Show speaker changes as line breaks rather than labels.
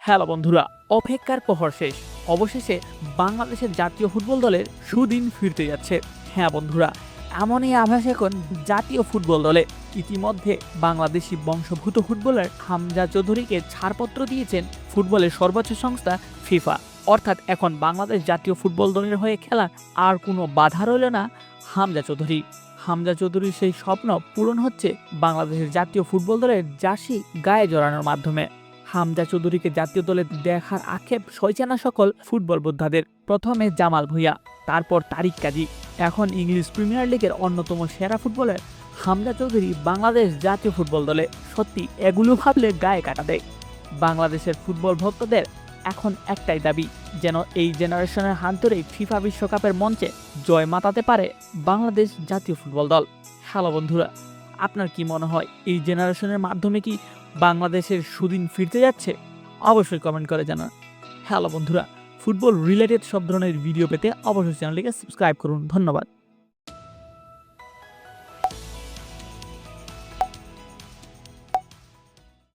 Hello বন্ধুরা, অপেক্ষার প্রহর শেষ। অবশেষে বাংলাদেশের জাতীয় ফুটবল দলের সুদিন ফিরতে যাচ্ছে। হ্যাঁ বন্ধুরা, এমনই আভাস এখন জাতীয় ফুটবল দলে। ইতিমধ্যে বাংলাদেশি বংশোদ্ভূত ফুটবলার হামজা চৌধুরীকে ছাড়পত্র দিয়েছেন ফুটবলের সর্বোচ্চ সংস্থা ফিফা। অর্থাৎ এখন বাংলাদেশ জাতীয় ফুটবল দলের হয়ে খেলা আর কোনো বাধা রইল না হামজা চৌধুরী। হামজা চৌধুরীর সেই স্বপ্ন পূরণ হচ্ছে বাংলাদেশের জাতীয় ফুটবল দলের জার্সি গায়ে জড়ানোর মাধ্যমে। হামজা চৌধুরীকে জাতীয় দলে দেখার আক্ষেপ সইছে না সকল ফুটবল বোদ্ধাদের। প্রথমে জামাল ভুঁইয়া, তারপর তারিক কাজী, এখন ইংলিশ প্রিমিয়ার লিগের অন্যতম সেরা ফুটবলার হামজা চৌধুরী বাংলাদেশ জাতীয় ফুটবল দলে। সত্যি এগুলো ভাবলে গায়ে কাটা দেয়। বাংলাদেশের ফুটবল ভক্তদের এখন একটাই দাবি, যেন এই জেনারেশনের হাত ধরেই ফিফা বিশ্বকাপের মঞ্চে জয় মাতাতে পারে বাংলাদেশ জাতীয় ফুটবল দল। হ্যালো বন্ধুরা, আপনার কি মনে হয় এই জেনারেশনের মাধ্যমে কি বাংলাদেশের সুদিন ফিরতে যাচ্ছে? অবশ্যই কমেন্ট করে জানান। হ্যালো বন্ধুরা, ফুটবল রিলেটেড সব ধরনের ভিডিও পেতে অবশ্যই চ্যানেলটিকে সাবস্ক্রাইব করুন। ধন্যবাদ।